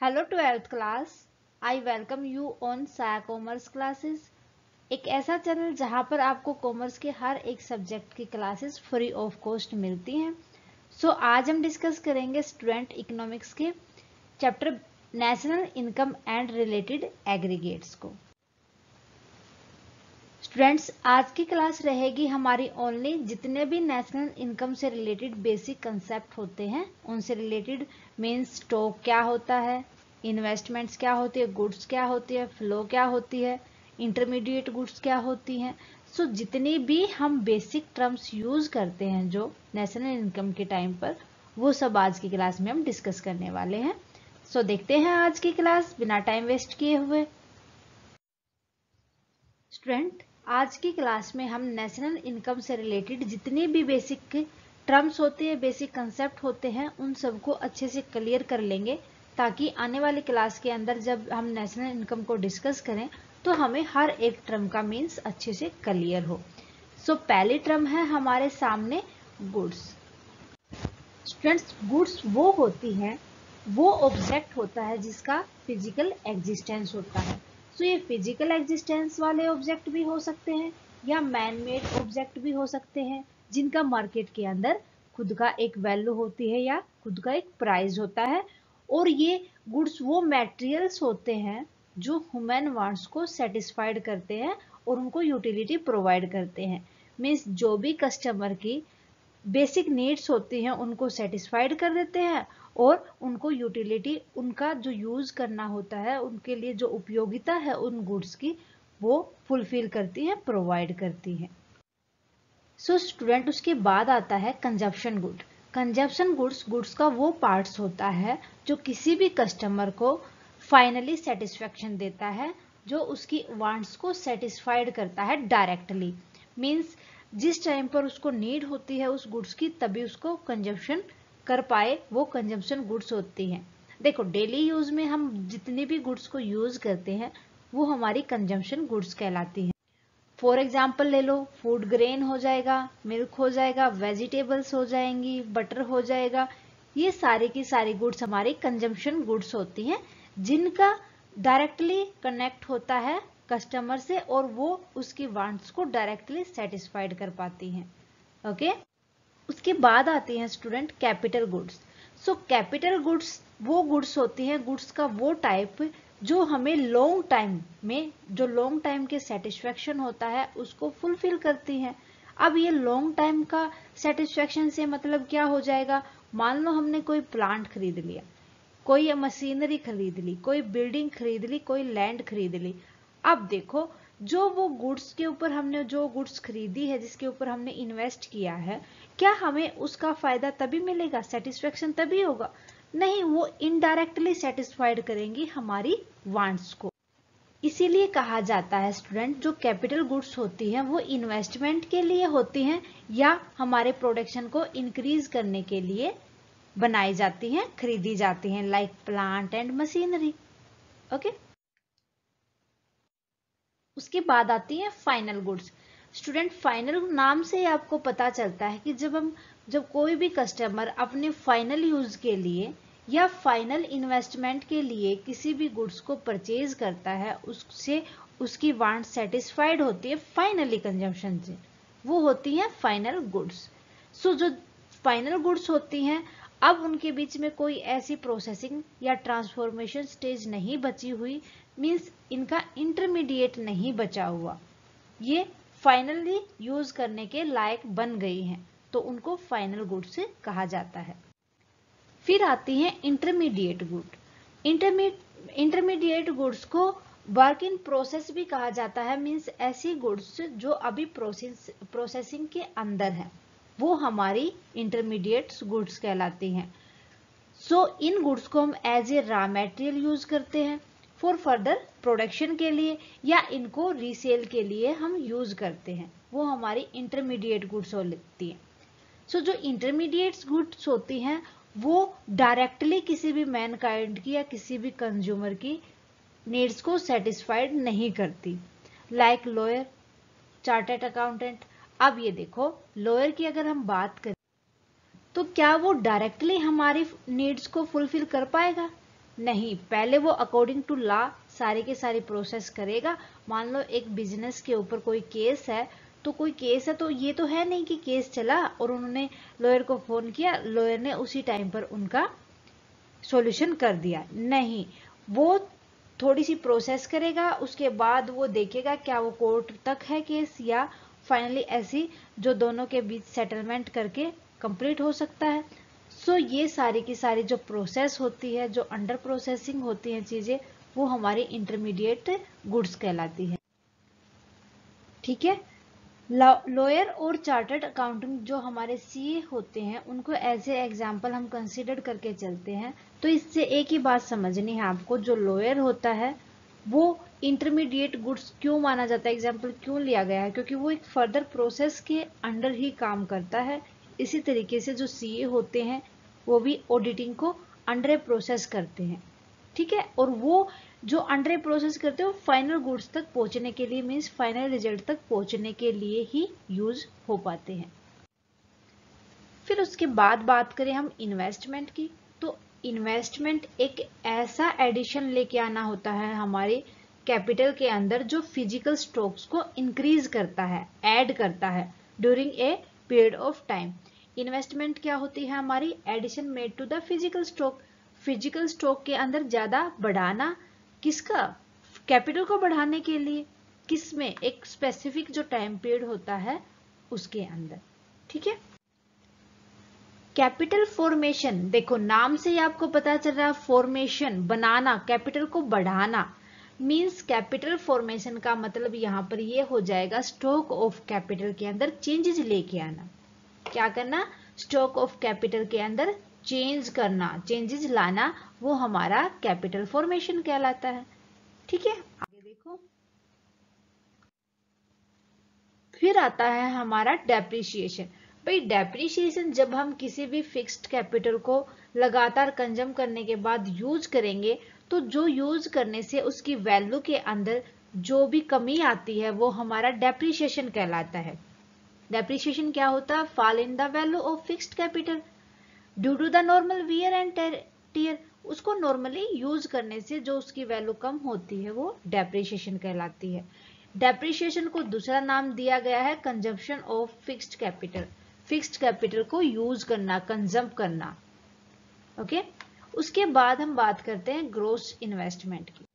Hello 12th class. I welcome you on साया commerce classes. एक ऐसा चैनल जहां पर आपको कॉमर्स के हर एक सब्जेक्ट की क्लासेस फ्री ऑफ कॉस्ट मिलती हैं। आज हम डिस्कस करेंगे स्टूडेंट इकोनॉमिक्स के chapter national income and related aggregates को। स्टूडेंट्स, आज की क्लास रहेगी हमारी ओनली जितने भी नेशनल इनकम से रिलेटेड बेसिक कंसेप्ट होते हैं उनसे रिलेटेड। मीन्स स्टॉक क्या होता है, इन्वेस्टमेंट्स क्या होती है, गुड्स क्या होती है, फ्लो क्या होती है, इंटरमीडिएट गुड्स क्या होती हैं। जितनी भी हम बेसिक टर्म्स यूज करते हैं जो नेशनल इनकम के टाइम पर, वो सब आज की क्लास में हम डिस्कस करने वाले हैं। देखते हैं आज की क्लास बिना टाइम वेस्ट किए हुए। स्टूडेंट, आज की क्लास में हम नेशनल इनकम से रिलेटेड जितनी भी बेसिक टर्म्स होते हैं, बेसिक कंसेप्ट होते हैं, उन सबको अच्छे से क्लियर कर लेंगे ताकि आने वाली क्लास के अंदर जब हम नेशनल इनकम को डिस्कस करें तो हमें हर एक टर्म का मीन्स अच्छे से क्लियर हो। पहली टर्म है हमारे सामने गुड्स। स्टूडेंट्स, गुड्स वो होती हैं, वो ऑब्जेक्ट होता है जिसका फिजिकल एग्जिस्टेंस होता है। ये फिजिकल एग्जिस्टेंस वाले ऑब्जेक्ट भी हो सकते हैं या मैन मेड ऑब्जेक्ट भी हो सकते हैं जिनका मार्केट के अंदर खुद का एक वैल्यू होती है या खुद का एक प्राइस होता है। और ये गुड्स वो मटेरियल्स होते हैं जो ह्यूमन वांट्स को सेटिस्फाइड करते हैं और उनको यूटिलिटी प्रोवाइड करते हैं। मीन्स जो भी कस्टमर की बेसिक नीड्स होती हैं उनको सेटिस्फाइड कर देते हैं और उनको यूटिलिटी, उनका जो यूज करना होता है, उनके लिए जो उपयोगिता है उन गुड्स की, वो फुलफिल करती है, प्रोवाइड करती है। स्टूडेंट, उसके बाद आता है कंजप्शन गुड। कंजप्शन गुड्स का वो पार्ट्स होता है जो किसी भी कस्टमर को फाइनली सेटिस्फेक्शन देता है, जो उसकी वांट्स को सेटिस्फाइड करता है डायरेक्टली। मीन्स जिस टाइम पर उसको नीड होती है उस गुड्स की, तभी उसको कंजप्शन कर पाए, वो कंजप्शन गुड्स होती हैं। देखो, डेली यूज में हम जितनी भी गुड्स को यूज करते हैं वो हमारी कंजप्शन गुड्स कहलाती हैं। फॉर एग्जाम्पल ले लो, फूड ग्रेन हो जाएगा, मिल्क हो जाएगा, वेजिटेबल्स हो जाएंगी, बटर हो जाएगा। ये सारी की सारी गुड्स हमारी कंजम्पशन गुड्स होती हैं जिनका डायरेक्टली कनेक्ट होता है कस्टमर से और वो उसकी वांट्स को डायरेक्टली सेटिस्फाइड कर पाती हैं। ओके, उसके बाद आती हैं student capital goods. Capital goods वो गुड्स होती हैं, गुड्स का वो टाइप जो हमें लॉन्ग टाइम के सेटिस्फेक्शन होता है उसको फुलफिल करती हैं। अब ये लॉन्ग टाइम का सेटिस्फेक्शन से मतलब क्या हो जाएगा? मान लो हमने कोई प्लांट खरीद लिया, कोई मशीनरी खरीद ली, कोई बिल्डिंग खरीद ली, कोई लैंड खरीद ली। अब देखो, जो वो गुड्स के ऊपर हमने जो गुड्स खरीदी है, जिसके ऊपर हमने इन्वेस्ट किया है, क्या हमें उसका फायदा तभी मिलेगा, सेटिस्फेक्शन तभी होगा? नहीं, वो इनडायरेक्टली सेटिस्फाइड करेंगी हमारी वांट्स को। इसीलिए कहा जाता है स्टूडेंट, जो कैपिटल गुड्स होती हैं वो इन्वेस्टमेंट के लिए होती हैं या हमारे प्रोडक्शन को इंक्रीज करने के लिए बनाई जाती हैं, खरीदी जाती हैं, like plant and machinery. Okay, उसके बाद आती है फाइनल गुड्स। स्टूडेंट, फाइनल नाम से आपको पता चलता है कि जब कोई भी कस्टमर अपने फाइनल यूज के लिए या फाइनल इन्वेस्टमेंट के लिए किसी भी गुड्स को परचेज करता है, उससे उसकी वांट सेटिस्फाइड होती है फाइनली कंजम्पशन से, वो होती है फाइनल गुड्स। जो फाइनल गुड्स होती हैं, अब उनके बीच में कोई ऐसी प्रोसेसिंग या ट्रांसफॉर्मेशन स्टेज नहीं बची हुई, मीन्स इनका इंटरमीडिएट नहीं बचा हुआ, ये फाइनली यूज करने के लायक बन गई हैं, तो उनको फाइनल गुड्स कहा जाता है। फिर आती है इंटरमीडिएट गुड। इंटरमीडिएट गुड्स को वर्क इन प्रोसेस भी कहा जाता है। मीन्स ऐसी गुड्स जो अभी प्रोसेसिंग के अंदर है, वो हमारी इंटरमीडिएट गुड्स कहलाती हैं। इन गुड्स को हम as a raw material use करते हैं फॉर फर्दर प्रोडक्शन के लिए, या इनको रीसेल के लिए हम यूज करते हैं, वो हमारी इंटरमीडिएट गुड्स होती हैं। जो इंटरमीडिएट गुड्स होती हैं वो डायरेक्टली किसी भी मैनकाइंड की या किसी भी कंज्यूमर की नीड्स को सेटिस्फाइड नहीं करती, लाइक लॉयर, चार्टर्ड अकाउंटेंट। अब ये देखो, लॉयर की अगर हम बात करें तो क्या वो डायरेक्टली हमारी नीड्स को फुलफिल कर पाएगा? नहीं, पहले वो अकॉर्डिंग टू लॉ सारे के सारे प्रोसेस करेगा। मान लो एक बिजनेस के ऊपर कोई केस है, तो कोई केस है तो ये तो है नहीं कि केस चला और उन्होंने लॉयर को फोन किया, लॉयर ने उसी टाइम पर उनका सॉल्यूशन कर दिया। नहीं, वो थोड़ी सी प्रोसेस करेगा, उसके बाद वो देखेगा क्या वो कोर्ट तक है केस या फाइनली ऐसी जो दोनों के बीच सेटलमेंट करके कंप्लीट हो सकता है। सो ये सारी की सारी जो प्रोसेस होती है, जो अंडर प्रोसेसिंग होती हैं चीजें, वो हमारी इंटरमीडिएट गुड्स कहलाती है। ठीक है, लॉयर और चार्टर्ड अकाउंटेंट जो हमारे सीए होते हैं, उनको एज ए एग्जाम्पल हम कंसिडर करके चलते हैं। तो इससे एक ही बात समझनी है आपको, जो लॉयर होता है वो इंटरमीडिएट गुड्स क्यों माना जाता है, एग्जाम्पल क्यों लिया गया है, क्योंकि वो एक फर्दर प्रोसेस के अंडर ही काम करता है। इसी तरीके से जो सीए होते हैं वो भी ऑडिटिंग को अंडर प्रोसेस करते हैं। ठीक है, और वो जो अंडर प्रोसेस करते हैं वो फाइनल गुड्स तक पहुंचने के लिए, मींस फाइनल रिजल्ट तक पहुंचने के लिए ही यूज हो पाते हैं। फिर उसके बाद बात करें हम इन्वेस्टमेंट की, तो इन्वेस्टमेंट एक ऐसा एडिशन लेके आना होता है हमारे कैपिटल के अंदर जो फिजिकल स्टॉक्स को इंक्रीज करता है, ऐड करता है during a period of time. Investment क्या होती है हमारी, addition made to the physical stock. Physical stock के अंदर ज्यादा बढ़ाना, किसका, कैपिटल को बढ़ाने के लिए, किसमें, एक स्पेसिफिक जो टाइम पीरियड होता है उसके अंदर। ठीक है, कैपिटल फॉर्मेशन, देखो नाम से ही आपको पता चल रहा है, फॉर्मेशन बनाना, कैपिटल को बढ़ाना, मींस कैपिटल फॉर्मेशन का मतलब यहां पर ये हो जाएगा स्टॉक ऑफ कैपिटल के अंदर चेंजेस लेके आना। क्या करना, स्टॉक ऑफ कैपिटल के अंदर चेंज करना, चेंजेस लाना, वो हमारा कैपिटल फॉर्मेशन कहलाता है। ठीक है, आगे देखो। फिर आता है हमारा डेप्रिसिएशन। भाई डेप्रिसिएशन जब हम किसी भी फिक्स्ड कैपिटल को लगातार कंज्यूम करने के बाद यूज करेंगे, तो जो यूज करने से उसकी वैल्यू के अंदर जो भी कमी आती है वो हमारा डेप्रिसिएशन कहलाता है। डेप्रिसिएशन क्या होता है, fall in the value of fixed capital due to the normal wear and tear. उसको नॉर्मली यूज करने से जो उसकी वैल्यू कम होती है वो डेप्रिसिएशन कहलाती है। डेप्रिसिएशन को दूसरा नाम दिया गया है consumption of fixed capital. Fixed capital को यूज करना, कंज्यूम करना। ओके, उसके बाद हम बात करते हैं ग्रोस इन्वेस्टमेंट की।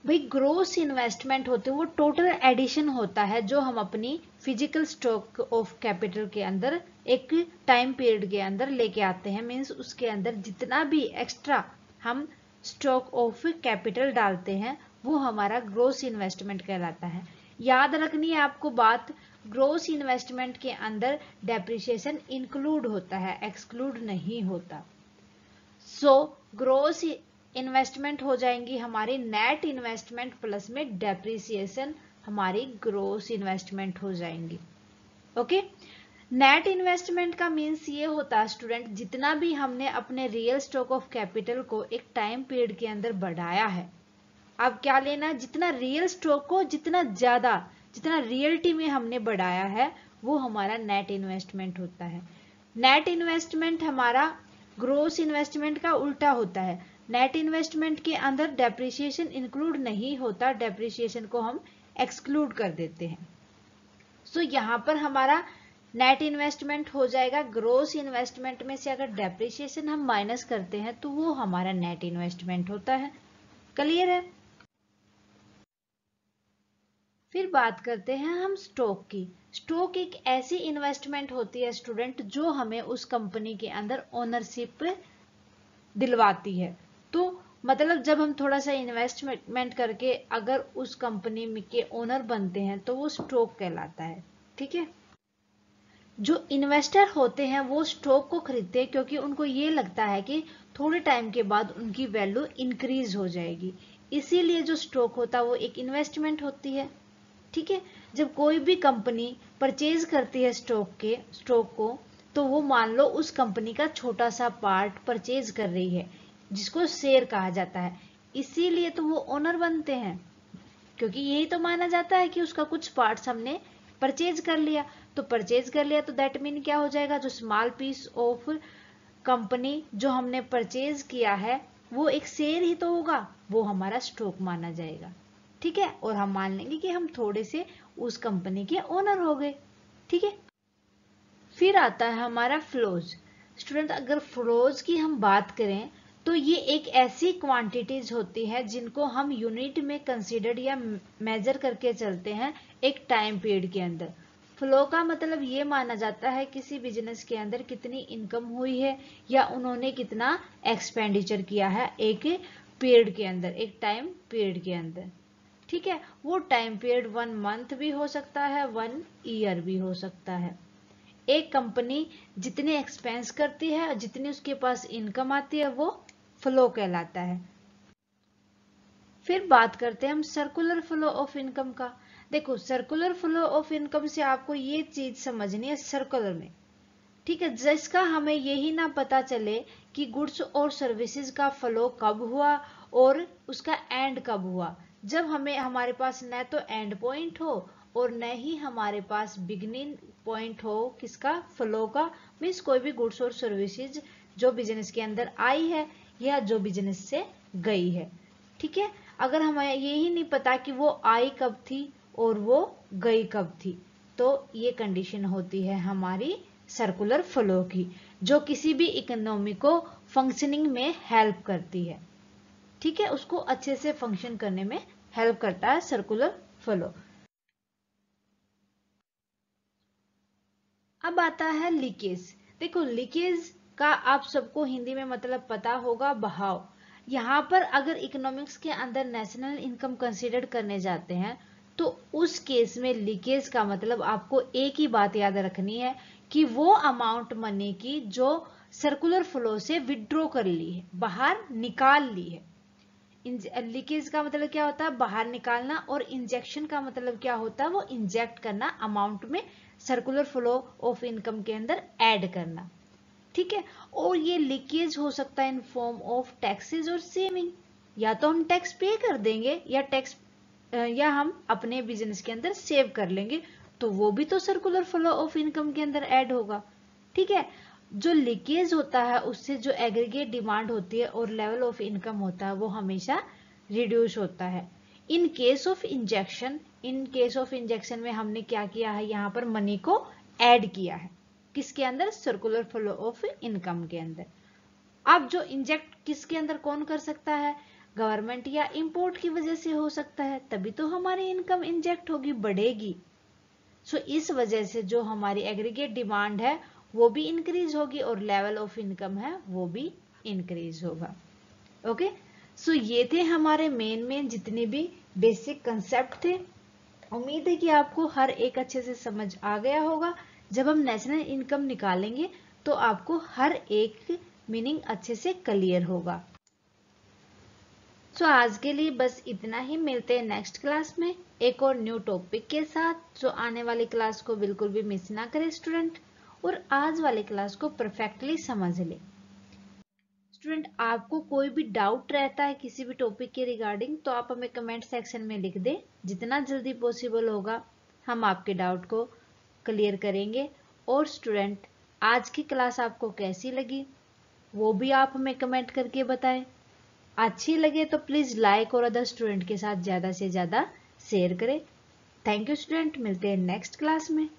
भाई ग्रोस इन्वेस्टमेंट होते हैं वो टोटल एडिशन होता है जो हम अपनी फिजिकल स्टॉक ऑफ कैपिटल के अंदर एक टाइम पीरियड के अंदर लेके आते हैं। मींस उसके अंदर जितना भी एक्स्ट्रा हम स्टॉक ऑफ कैपिटल डालते हैं वो हमारा ग्रोस इन्वेस्टमेंट कहलाता है। याद रखनी है आपको बात, ग्रोस इन्वेस्टमेंट के अंदर डेप्रिसिएशन इंक्लूड होता है, एक्सक्लूड नहीं होता। सो ग्रोस इन्वेस्टमेंट हो जाएंगी हमारी नेट इन्वेस्टमेंट प्लस में डेप्रिसिएशन हमारी ग्रोस इन्वेस्टमेंट हो जाएंगी। ओके, नेट इन्वेस्टमेंट का मीन्स ये होता है स्टूडेंट, जितना भी हमने अपने रियल स्टॉक ऑफ कैपिटल को एक टाइम पीरियड के अंदर बढ़ाया है, अब क्या लेना, जितना रियल स्टॉक को जितना ज्यादा, जितना रियलिटी में हमने बढ़ाया है वो हमारा नेट इन्वेस्टमेंट होता है। नेट इन्वेस्टमेंट हमारा ग्रोस इन्वेस्टमेंट का उल्टा होता है। नेट इन्वेस्टमेंट के अंदर डेप्रिसिएशन इंक्लूड नहीं होता, डेप्रिसिएशन को हम एक्सक्लूड कर देते हैं। सो यहाँ पर हमारा नेट इन्वेस्टमेंट हो जाएगा, ग्रोस इन्वेस्टमेंट में से अगर डेप्रिसिएशन हम माइनस करते हैं तो वो हमारा नेट इन्वेस्टमेंट होता है। क्लियर है। फिर बात करते हैं हम स्टॉक की। स्टॉक एक ऐसी इन्वेस्टमेंट होती है स्टूडेंट जो हमें उस कंपनी के अंदर ओनरशिप दिलवाती है। तो मतलब जब हम थोड़ा सा इन्वेस्टमेंट करके अगर उस कंपनी के ओनर बनते हैं तो वो स्टॉक कहलाता है। ठीक है, जो इन्वेस्टर होते हैं वो स्टॉक को खरीदते हैं क्योंकि उनको ये लगता है कि थोड़े टाइम के बाद उनकी वैल्यू इंक्रीज हो जाएगी, इसीलिए जो स्टॉक होता है वो एक इन्वेस्टमेंट होती है। ठीक है, जब कोई भी कंपनी परचेज करती है स्टॉक को, तो वो मान लो उस कंपनी का छोटा सा पार्ट परचेज कर रही है जिसको शेयर कहा जाता है, इसीलिए तो वो ओनर बनते हैं, क्योंकि यही तो माना जाता है कि उसका कुछ पार्ट्स हमने परचेज कर लिया। तो परचेज कर लिया तो दैट मीन क्या हो जाएगा, जो स्मॉल पीस ऑफ कंपनी जो हमने परचेज किया है वो एक शेयर ही तो होगा, वो हमारा स्टॉक माना जाएगा। ठीक है, और हम मान लेंगे कि हम थोड़े से उस कंपनी के ओनर हो गए। ठीक है, फिर आता है हमारा फ्लोज। स्टूडेंट, अगर फ्लोज की हम बात करें तो ये एक ऐसी क्वांटिटीज होती है जिनको हम यूनिट में कंसीडर्ड या मेजर करके चलते हैं एक टाइम पीरियड के अंदर। फ्लो का मतलब ये माना जाता है किसी बिजनेस के अंदर कितनी इनकम हुई है या उन्होंने कितना एक्सपेंडिचर किया है एक पीरियड के अंदर, एक टाइम पीरियड के अंदर। ठीक है, वो टाइम पीरियड 1 मंथ भी हो सकता है, 1 ईयर भी हो सकता है। एक कंपनी जितने एक्सपेंस करती है और जितनी उसके पास इनकम आती है वो फ्लो कहलाता है। फिर बात करते हैं हम सर्कुलर फ्लो ऑफ इनकम का। देखो, सर्कुलर फ्लो ऑफ इनकम से आपको ये चीज समझनी है सर्कुलर में। ठीक है, जिसका हमें यही ना पता चले कि गुड्स और सर्विसेज का फ्लो कब हुआ और उसका एंड कब हुआ, जब हमें हमारे पास न तो एंड पॉइंट हो और न ही हमारे पास बिगनिंग पॉइंट हो किसका, फ्लो का। मीन्स कोई भी गुड्स और सर्विसेज जो बिजनेस के अंदर आई है या जो बिजनेस से गई है। ठीक है, अगर हमें यही नहीं पता कि वो आई कब थी और वो गई कब थी, तो ये कंडीशन होती है हमारी सर्कुलर फ्लो की, जो किसी भी इकोनॉमी को फंक्शनिंग में हेल्प करती है। ठीक है, उसको अच्छे से फंक्शन करने में हेल्प करता है सर्कुलर फ्लो। अब आता है लीकेज। देखो, लीकेज का आप सबको हिंदी में मतलब पता होगा, बहाव। यहाँ पर अगर इकोनॉमिक्स के अंदर नेशनल इनकम कंसीडर करने जाते हैं तो उस केस में लीकेज का मतलब आपको एक ही बात याद रखनी है कि वो अमाउंट मनी की जो सर्कुलर फ्लो से विड्रॉ कर ली है, बाहर निकाल ली है। लीकेज का मतलब क्या होता है, बाहर निकालना, और इंजेक्शन का मतलब क्या होता है, वो इंजेक्ट करना अमाउंट में सर्कुलर फ्लो ऑफ इनकम के अंदर ऐड करना। ठीक है, और ये लीकेज हो सकता है इन फॉर्म ऑफ टैक्सेस और सेविंग। या तो हम टैक्स पे कर देंगे या हम अपने बिजनेस के अंदर सेव कर लेंगे, तो वो भी तो सर्कुलर फ्लो ऑफ इनकम के अंदर ऐड होगा। ठीक है, जो लीकेज होता है उससे जो एग्रीगेट डिमांड होती है और लेवल ऑफ इनकम होता है वो हमेशा रिड्यूस होता है। इन केस ऑफ इंजेक्शन में हमने क्या किया है, यहाँ पर मनी को ऐड किया है किसके अंदर, सर्कुलर फ्लो ऑफ इनकम के अंदर। अब जो इंजेक्ट किसके अंदर कौन कर सकता है, गवर्नमेंट या इंपोर्ट की वजह से हो सकता है, तभी तो हमारी इनकम इंजेक्ट होगी, बढ़ेगी। सो इस वजह से जो हमारी एग्रीगेट डिमांड है वो भी इंक्रीज होगी और लेवल ऑफ इनकम है वो भी इंक्रीज होगा। ओके, सो ये थे हमारे मेन जितने भी बेसिक कंसेप्ट थे। उम्मीद है कि आपको हर एक अच्छे से समझ आ गया होगा। जब हम नेशनल इनकम निकालेंगे तो आपको हर एक मीनिंग अच्छे से क्लियर होगा। सो आज के लिए बस इतना ही, मिलते हैं नेक्स्ट क्लास में एक और न्यू टॉपिक के साथ। सो आने वाली क्लास को बिल्कुल भी मिस ना करें स्टूडेंट, और आज वाली क्लास को परफेक्टली समझ लें। स्टूडेंट, आपको कोई भी डाउट रहता है किसी भी टॉपिक के रिगार्डिंग तो आप हमें कमेंट सेक्शन में लिख दें। जितना जल्दी पॉसिबल होगा हम आपके डाउट को क्लियर करेंगे। और स्टूडेंट, आज की क्लास आपको कैसी लगी वो भी आप हमें कमेंट करके बताएं। अच्छी लगे तो प्लीज लाइक और अदर स्टूडेंट के साथ ज्यादा से ज्यादा शेयर करें। थैंक यू स्टूडेंट, मिलते हैं नेक्स्ट क्लास में।